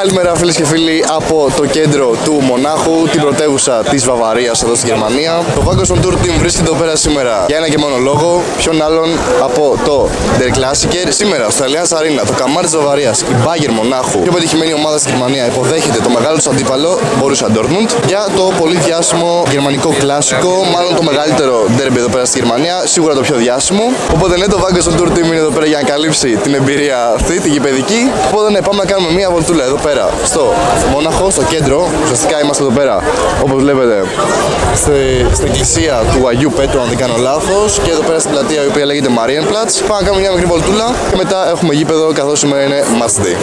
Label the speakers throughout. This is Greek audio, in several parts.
Speaker 1: Καλημέρα φίλες και φίλοι από το κέντρο του Μονάχου, την πρωτεύουσα της Βαβαρίας εδώ στη Γερμανία. Το Waggons on Tour Team βρίσκεται εδώ πέρα σήμερα για ένα και μόνο λόγο. Ποιον άλλον από το Der Klassiker. Σήμερα στο Allianz Arena, το καμάρι της Βαβαρίας, η Bayern Μονάχου, πιο πετυχημένη ομάδα στη Γερμανία, υποδέχεται το μεγάλο του αντίπαλο Borussia Dortmund για το πολύ διάσημο γερμανικό κλάσικο, μάλλον το μεγαλύτερο derby εδώ πέρα στη Γερμανία, σίγουρα το πιο διάσημο. Οπότε ναι, το Waggons on Tour Team είναι εδώ πέρα για να καλύψει την εμπειρία αυτή, την γηπεδική. Οπότε ναι, πάμε να κάνουμε μια βολτούλα εδώ πέρα στο Μόναχο, στο κέντρο. Ουσιαστικά είμαστε εδώ πέρα, όπως βλέπετε, στην εκκλησία του Αγίου Πέτρου, αν δεν κάνω λάθος, και εδώ πέρα στην πλατεία η οποία λέγεται Marienplatz. Πάμε να κάνουμε μια μικρή βολτούλα και μετά έχουμε γήπεδο, καθώς σήμερα είναι match day.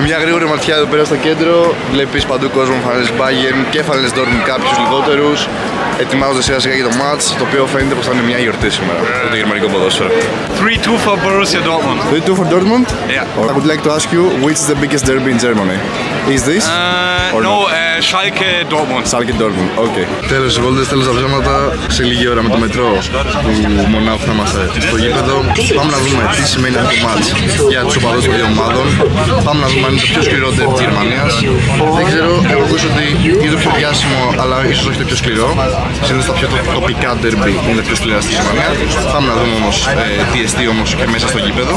Speaker 1: Μια γρήγορη ματιά εδώ πέρα στο κέντρο, βλέπεις παντού κόσμο, φανέλες Bayern και φανέλες Dortmund, κάποιους λιγότερους. Ετοιμάζονται σιγά σιγά για το match, το οποίο φαίνεται πως θα είναι μια γιορτή σήμερα για το γερμανικό ποδόσφαιρο.
Speaker 2: 3-2 for Borussia Dortmund.
Speaker 1: 3-2 for Dortmund?
Speaker 2: Yeah.
Speaker 1: I would like to ask you, which is the biggest derby in Germany? Is this?
Speaker 2: No, Schalke Dortmund.
Speaker 1: Schalke Dortmund, okay. Τέλος οι βόλτες, τέλος τα ψέματα. Σε λίγη ώρα με το μετρό του Μονάχου θα είμαστε στο γήπεδο. Πάμε να δούμε τι σημαίνει αυτό το match για τους οπαδούς των δύο ομάδων. Πάμε να δούμε αν είναι το πιο σκληρό derby της Γερμανίας. Δεν ξέρω, έχω ακούσει ότι είναι το πιο διάσημο, αλλά ίσως όχι το πιο σκληρό. Συνήθως τα πιο τοπικά derby είναι τα πιο σκληρά στη Γερμανία. Πάμε να δούμε όμως τι εστί όμως και μέσα στο γήπεδο.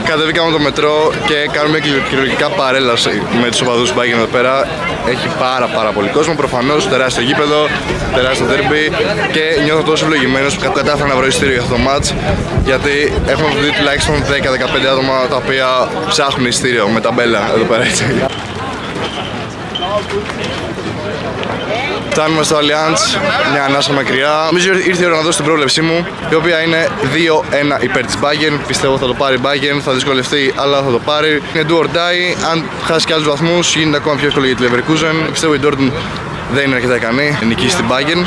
Speaker 1: Κατεβήκαμε το μετρό και κάνουμε κυριολεκτικά παρέλαση με τους οπαδούς του Bayern εδώ πέρα. Έχει πάρα πολύ κόσμο, προφανώς τεράστιο γήπεδο, τεράστιο derby και νιώθω τόσο ευλογημένος που κατάφερα να βρω εισιτήριο για αυτό το match, γιατί έχουμε δει τουλάχιστον 10-15 άτομα τα οποία ψάχνουν εισιτήριο με ταμπέλα εδώ πέρα, έτσι. Φτάνουμε στο Allianz, μια ανάσα μακριά. Νομίζω ήρθε η ώρα να δώσω την πρόβλεψή μου, η οποία είναι 2-1 υπέρ της Bayern. Πιστεύω θα το πάρει η Bayern, θα δυσκολευτεί, αλλά θα το πάρει. Είναι do or die. Αν χάσει και άλλους βαθμούς, γίνεται ακόμα πιο εύκολο για τη Leverkusen. Πιστεύω η Dortmund δεν είναι αρκετά ικανή, νικήσει την Bayern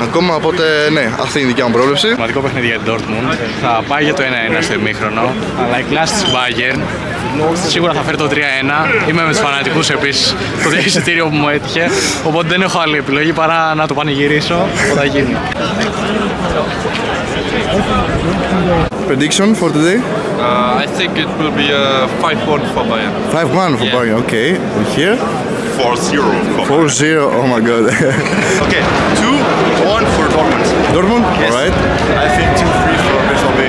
Speaker 1: ακόμα, οπότε ναι, αυτή είναι η δικιά μου πρόβλεψη.
Speaker 2: Σημαντικό παιχνίδι για την Dortmund. Θα πάει για το 1-1 στο ημίχρονο, αλλά η κλάση της Bayern σίγουρα θα φέρει το 3-1. Είμαι με τους φανατικούς επίσης, το εισιτήριο που μου έτυχε, οπότε δεν έχω άλλη επιλογή παρά να το πανηγυρίσω. Θα γίνει.
Speaker 1: Prediction for today?
Speaker 3: I think it will be a 5-1 for Bayern.
Speaker 1: 5-1 for Bayern, okay. We here?
Speaker 3: 4-0 for
Speaker 1: 4-0, oh my god.
Speaker 3: Okay, 2-1 for Dortmund.
Speaker 1: Dortmund?
Speaker 3: Yes.
Speaker 1: Alright.
Speaker 3: I think 2-3 for BVB.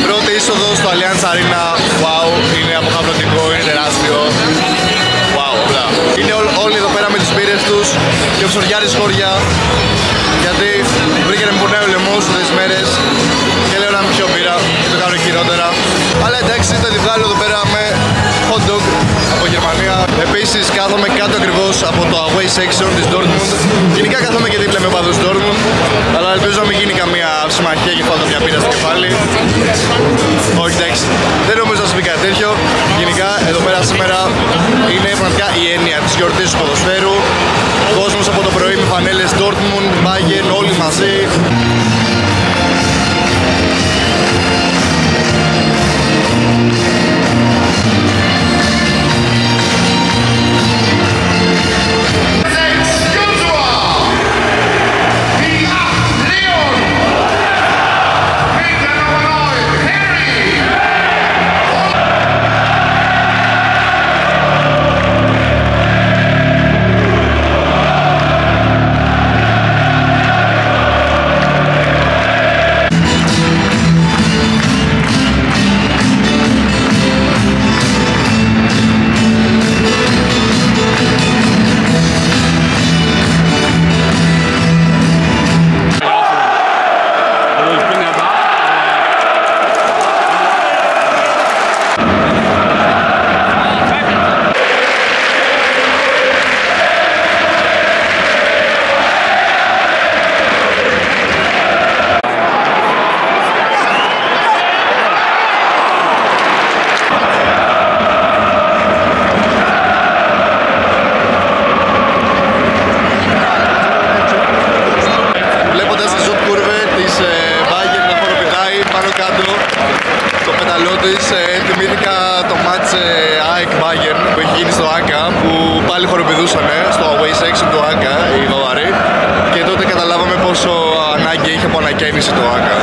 Speaker 1: Πρώτη είσοδο στο Allianz Arena, wow, είναι αποχαπρωτικό, είναι τεράστιο. Wow, μπλα. Είναι όλοι εδώ πέρα με τις μπύρες τους και ο Ψωριάρης χώρια, γιατί βρήκε να μου πονάει ο λαιμός αυτές τις μέρες και λέω να μην πιω μπύρα και το κάνω χειρότερα. Αλλά εντάξει, θα τη βγάλω εδώ πέρα με hot dog από Γερμανία. Επίσης κάθομαι κάτω ακριβώς από το away section της Dortmund. Γενικά κάθομαι και δίπλα με οπαδούς Dortmund, αλλά ελπίζω να μην γίνει καμία συμμαχία και φάω μια μπύρα στο κεφάλι. Όχι, εντάξει, δεν νομίζω να συμβεί κάτι τέτοιο. Γενικά εδώ πέρα σήμερα είναι πραγματικά η έννοια της γιορτής του ποδοσφαίρου. Κόσμος από το πρωί με φανέλες Dortmund, Bayern, όλοι μαζί.
Speaker 4: Henry!
Speaker 1: της, θυμήθηκα το match ΑΕΚ Bayern που έχει γίνει στο ΆΚΑ, που πάλι χοροπηδούσαν στο away section του ΆΚΑ οι Βαβαροί, και τότε καταλάβαμε πόσο ανάγκη έχει από ανακαίνιση το ΆΚΑ.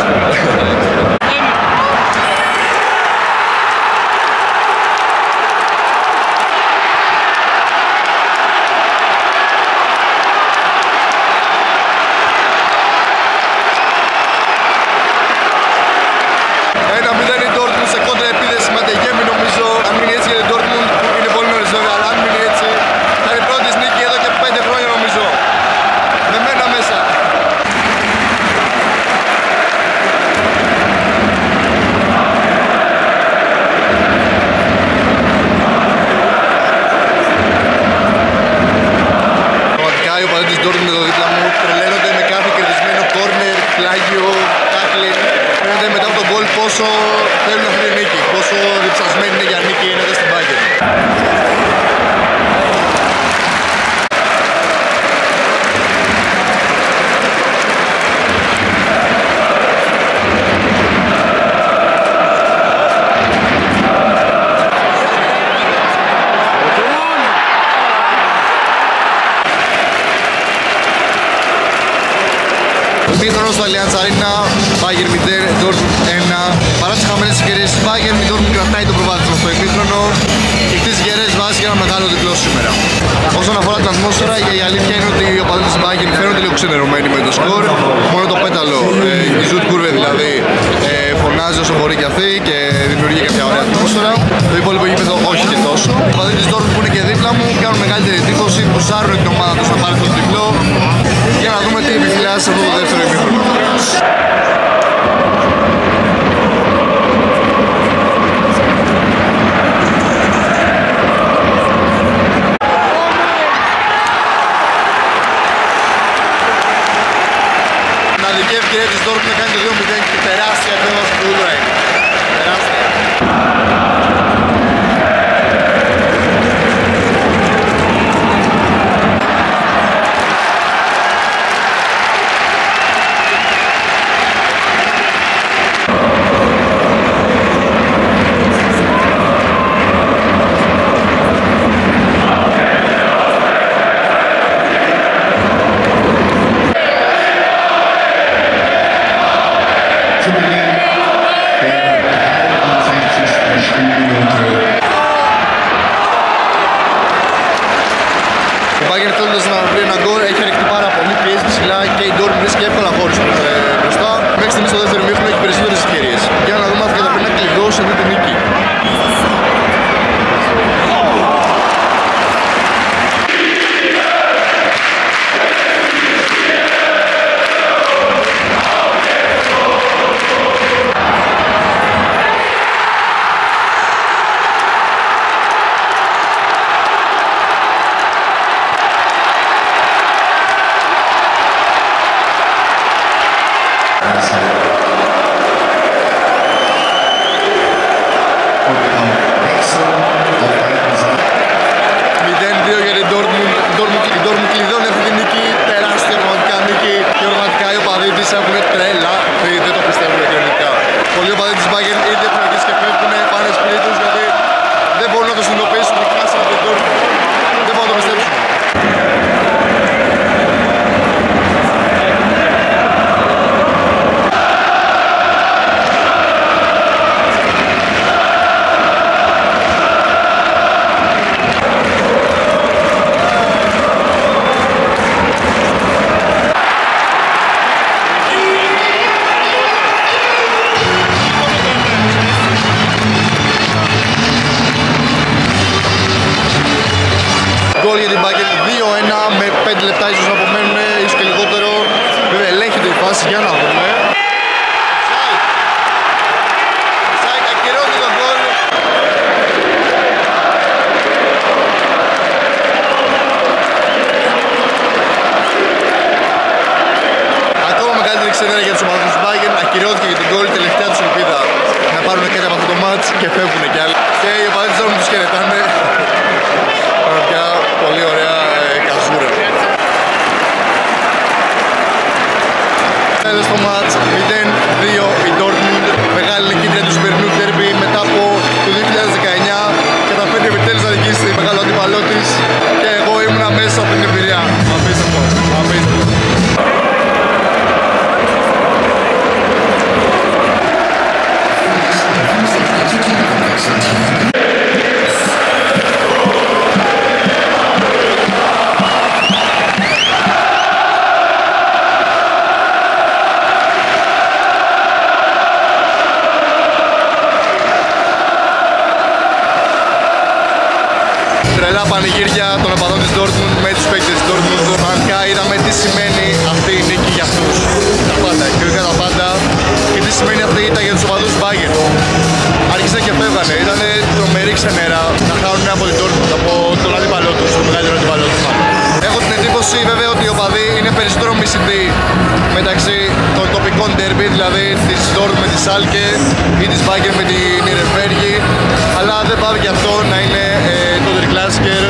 Speaker 1: Πόσο θέλουν αυτή τη νίκη, πόσο διψασμένοι είναι για νίκη ενάντια στην Bayern. Μήχρονος στο Allianz Arena, Bayern 0, Dortmund 1. Παρά τις χαμένες ευκαιρίες της Bayern, η Dortmund κρατάει το προβάδισμα στο ημίχρονο και χτίζει γερές βάσεις για ένα μεγάλο διπλό σήμερα. Όσον αφορά την ατμόσφαιρα, η αλήθεια είναι ότι οι οπαδοί της Bayern φαίνονται λίγο ξενερωμένοι με το σκορ. Μόνο το πέταλο, η Ζουτ Κούρβε δηλαδή, φωνάζει όσο μπορεί και αυτή και δημιουργεί κάποια ωραία ατμόσφαιρα. Το υπόλοιπο γήπεδο όχι και τόσο. Οι οπαδοί της Dortmund που είναι και δίπλα μου κάνουν μεγαλύτερη εντύπωση, πουσάρουν την ομάδα τους να πάρει το διπλό. Για να δούμε τι επιφυλάσσει αυτό το δεύτερο ημίχρονο. Μοναδική ευκαιρία της Dortmund να κάνει το 2-0 και τεράστια επέμβαση του Ulreich. Τεράστια. Ο Bayern θέλοντας να βρει ένα γκολ έχει ανοιχτεί πάρα πολύ, πιέζει ψηλά και η Dortmund βρίσκει εύκολα χώρους μπροστά. Μέχρι στιγμής στο δεύτερο ημίχρονο έχει περισσότερες ευκαιρίες. Για να δούμε αν θα καταφέρει να κλειδώσει αυτή τη νίκη. Έχουν τρέλα, δεν το πιστεύουν κοινωνικά. Πολλοί οπαδοί της Bayern ήδη έχουν αρχίσει και φεύγουν, πάνε σπίτι τους γιατί δεν μπορούν να το συνειδητοποιήσουν ότι χάσαν από τον Dortmund. Δεν μπορούν να το πιστέψουν. Γκολ για την Bayern 2-1 με 5 λεπτά ίσως να απομένουν, ίσως και λιγότερο. Βέβαια ελέγχεται η φάση, για να δούμε. Offside, ακυρώνει το γκολ. Ακόμα μεγαλύτερη ξενέρα για τους ομάδες της Bayern, ακυρώθηκε για την γκολ, τελευταία τους ελπίδα να πάρουν κάτι από αυτό το μάτς και φεύγουν κι άλλοι. Και οι οπαδοί της Dortmund τους χαιρετάνε. Πραγματικά πολύ ωραία καζούρα. Τέλος το μάτς, 0-2 η Dortmund, μεγάλη νικήτρια του σημερινού ντέρμπι μετά τρελά πανηγύρια των οπαδών της Dortmund με τους παίκτες της Dortmund. Πραγματικά είδαμε τι σημαίνει αυτή η νίκη για αυτούς. Τα πάντα, κυριολεκτικά τα πάντα. Και τι σημαίνει αυτή η ήττα για τους οπαδούς του Bayern. Άρχισαν και φεύγανε, ήταν τρομερή ξενέρα να χάνουν από την Dortmund, από τον αντίπαλό τους, τον μεγαλύτερο αντίπαλό τους. Έχω την εντύπωση βέβαια ότι οι οπαδοί είναι περισσότερο μισητοί μεταξύ των τοπικών derby, δηλαδή της Dortmund με τη Schalke ή της Bayern με την Nürnberg, αλλά δεν πάει και αυτό να είναι το Der Klassiker,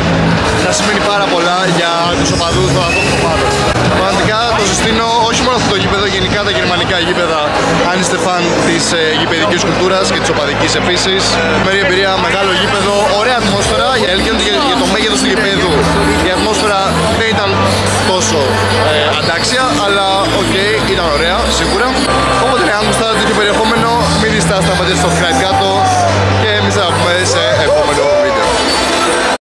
Speaker 1: να σημαίνει πάρα πολλά για τους οπαδούς των αυτών των ομάδων. Πραγματικά το συστήνω όχι μόνο αυτό το γήπεδο, γενικά τα γερμανικά γήπεδα, αν είστε φαν της γηπεδικής κουλτούρας και της οπαδικής επίσης. Μέρη εμπειρία, μεγάλο γήπεδο, ωραία ατμόσφαιρα. Η αλήθεια είναι ότι για το μέγεθος του γηπέδου η ατμόσφαιρα δεν ήταν τόσο αντάξια, αλλά οκ, ήταν ωραία, σίγουρα. Όποτε αν γουστάρετε τέτοιο περιεχόμενο, μην διστάσετε να πατήσετε subscribe